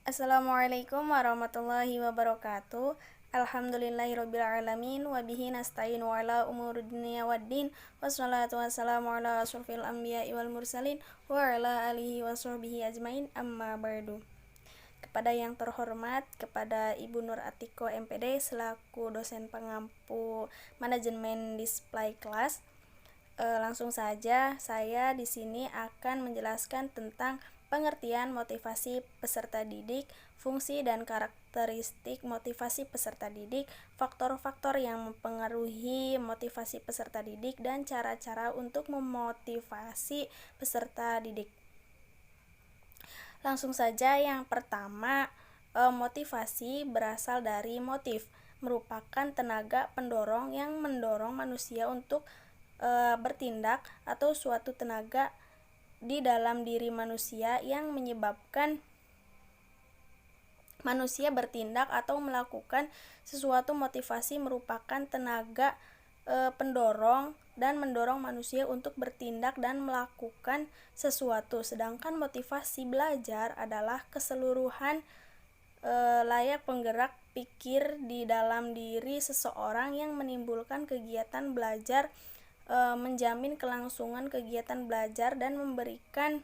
Assalamualaikum warahmatullahi wabarakatuh. Alhamdulillahirrabbilalamin. Wabihi nasta'in wa ala umuri dunia waddin. Wassalatu wassalamu ala asrofil anbiya'i wal mursalin wa ala alihi wa sahbihi ajmain, amma ba'du. Kepada yang terhormat, kepada Ibu Nur Atiko MPD selaku dosen pengampu manajemen display kelas, langsung saja saya di sini akan menjelaskan tentang pengertian motivasi peserta didik, fungsi dan karakteristik motivasi peserta didik, faktor-faktor yang mempengaruhi motivasi peserta didik, dan cara-cara untuk memotivasi peserta didik. Langsung saja, yang pertama, motivasi berasal dari motif, merupakan tenaga pendorong yang mendorong manusia untuk bertindak, atau suatu tenaga di dalam diri manusia yang menyebabkan manusia bertindak atau melakukan sesuatu. Motivasi merupakan tenaga pendorong dan mendorong manusia untuk bertindak dan melakukan sesuatu. Sedangkan motivasi belajar adalah keseluruhan layak penggerak pikir di dalam diri seseorang yang menimbulkan kegiatan belajar, menjamin kelangsungan kegiatan belajar, dan memberikan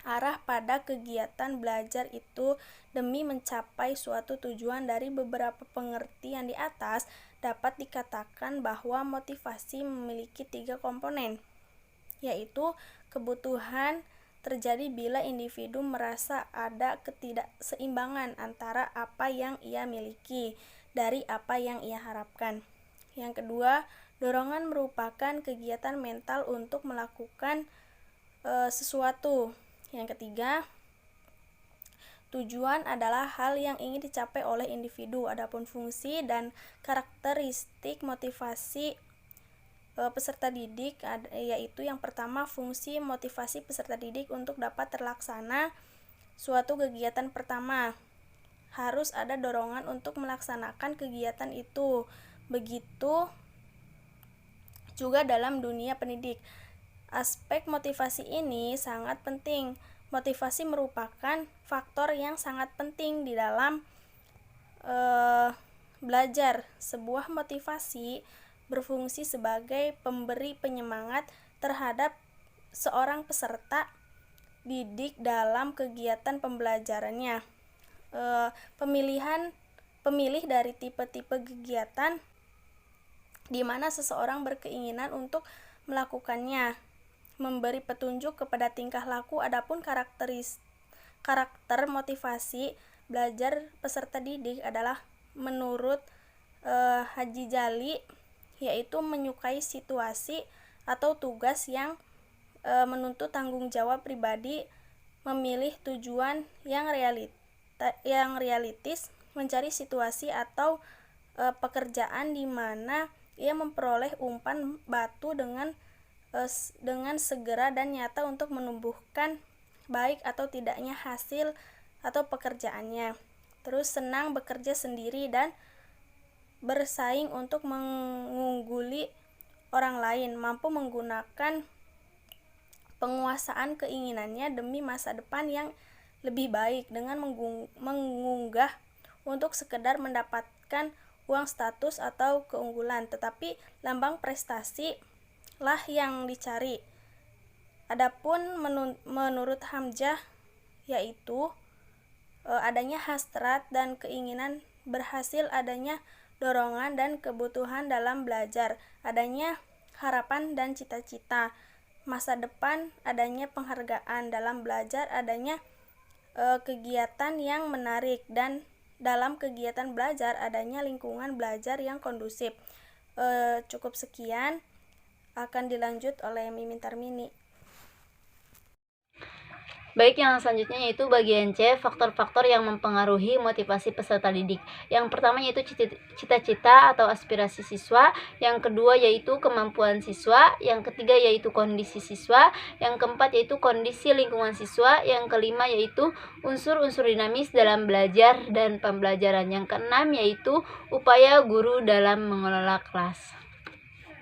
arah pada kegiatan belajar itu demi mencapai suatu tujuan. Dari beberapa pengertian di atas dapat dikatakan bahwa motivasi memiliki 3 komponen, yaitu kebutuhan terjadi bila individu merasa ada ketidakseimbangan antara apa yang ia miliki dari apa yang ia harapkan. Yang kedua, dorongan merupakan kegiatan mental untuk melakukan sesuatu. Yang ketiga, tujuan adalah hal yang ingin dicapai oleh individu. Adapun fungsi dan karakteristik motivasi peserta didik, yaitu yang pertama, fungsi motivasi peserta didik untuk dapat terlaksana suatu kegiatan. Pertama, harus ada dorongan untuk melaksanakan kegiatan itu. Begitu juga dalam dunia pendidik. Aspek motivasi ini sangat penting. Motivasi merupakan faktor yang sangat penting di dalam belajar. Sebuah motivasi berfungsi sebagai pemberi penyemangat terhadap seorang peserta didik dalam kegiatan pembelajarannya. Pemilih dari tipe-tipe kegiatan di mana seseorang berkeinginan untuk melakukannya, memberi petunjuk kepada tingkah laku. Adapun karakter motivasi belajar peserta didik adalah menurut Haji Jali, yaitu menyukai situasi atau tugas yang menuntut tanggung jawab pribadi, memilih tujuan yang realistis, mencari situasi atau pekerjaan di mana ia memperoleh umpan batu dengan segera dan nyata untuk menumbuhkan baik atau tidaknya hasil atau pekerjaannya. Terus senang bekerja sendiri dan bersaing untuk mengungguli orang lain, mampu menggunakan penguasaan keinginannya demi masa depan yang lebih baik dengan mengunggah untuk sekedar mendapatkan uang, status, atau keunggulan, tetapi lambang prestasi lah yang dicari. Adapun menurut Hamzah, yaitu adanya hasrat dan keinginan berhasil, adanya dorongan dan kebutuhan dalam belajar, adanya harapan dan cita-cita masa depan, adanya penghargaan dalam belajar, adanya kegiatan yang menarik, dan dalam kegiatan belajar adanya lingkungan belajar yang kondusif. Cukup sekian, akan dilanjut oleh Mimin Tarmini. Baik, yang selanjutnya yaitu bagian C, faktor-faktor yang mempengaruhi motivasi peserta didik. Yang pertama yaitu cita-cita atau aspirasi siswa, yang kedua yaitu kemampuan siswa, yang ketiga yaitu kondisi siswa, yang keempat yaitu kondisi lingkungan siswa, yang kelima yaitu unsur-unsur dinamis dalam belajar dan pembelajaran, yang keenam yaitu upaya guru dalam mengelola kelas.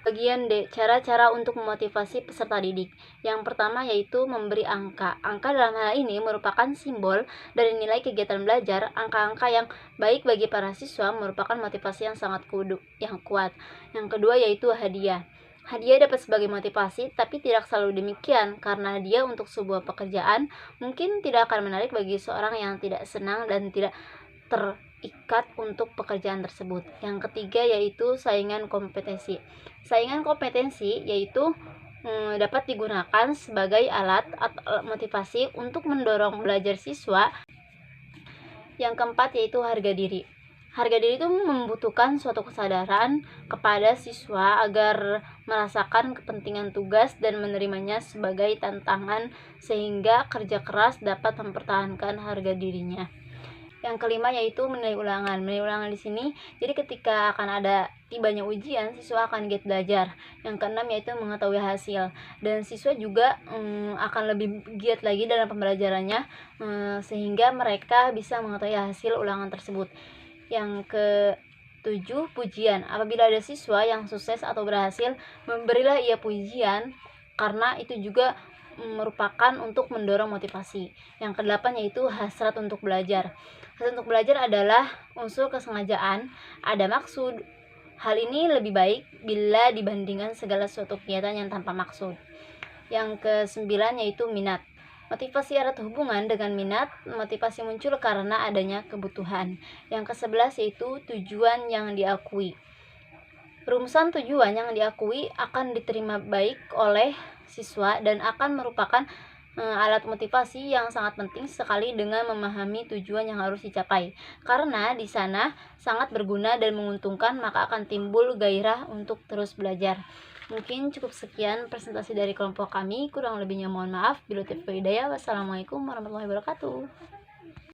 Bagian D, cara-cara untuk memotivasi peserta didik. Yang pertama yaitu memberi angka. Angka dalam hal ini merupakan simbol dari nilai kegiatan belajar. Angka-angka yang baik bagi para siswa merupakan motivasi yang sangat kuat. Yang kedua yaitu hadiah. Hadiah dapat sebagai motivasi, tapi tidak selalu demikian, karena hadiah untuk sebuah pekerjaan mungkin tidak akan menarik bagi seorang yang tidak senang dan tidak terikat untuk pekerjaan tersebut. Yang ketiga yaitu saingan kompetensi. Saingan kompetensi yaitu dapat digunakan sebagai alat atau motivasi untuk mendorong belajar siswa. Yang keempat yaitu harga diri. Harga diri itu membutuhkan suatu kesadaran kepada siswa agar merasakan kepentingan tugas dan menerimanya sebagai tantangan, sehingga kerja keras dapat mempertahankan harga dirinya. Yang kelima yaitu menilai ulangan. Menilai ulangan di sini, jadi ketika akan ada tibanya ujian, siswa akan giat belajar. Yang keenam yaitu mengetahui hasil, dan siswa juga akan lebih giat lagi dalam pembelajarannya, sehingga mereka bisa mengetahui hasil ulangan tersebut. Yang ketujuh, pujian. Apabila ada siswa yang sukses atau berhasil, memberilah ia pujian, karena itu juga merupakan untuk mendorong motivasi. Yang kedelapan yaitu hasrat untuk belajar. Hasrat untuk belajar adalah unsur kesengajaan, ada maksud. Hal ini lebih baik bila dibandingkan segala suatu kegiatan yang tanpa maksud. Yang kesembilan yaitu minat. Motivasi erat hubungan dengan minat. Motivasi muncul karena adanya kebutuhan. Yang ke-11 yaitu tujuan yang diakui. Rumusan tujuan yang diakui akan diterima baik oleh siswa dan akan merupakan alat motivasi yang sangat penting sekali dengan memahami tujuan yang harus dicapai. Karena di sana sangat berguna dan menguntungkan, maka akan timbul gairah untuk terus belajar. Mungkin cukup sekian presentasi dari kelompok kami. Kurang lebihnya mohon maaf. Bila taufiq wal hidayah. Wassalamualaikum warahmatullahi wabarakatuh.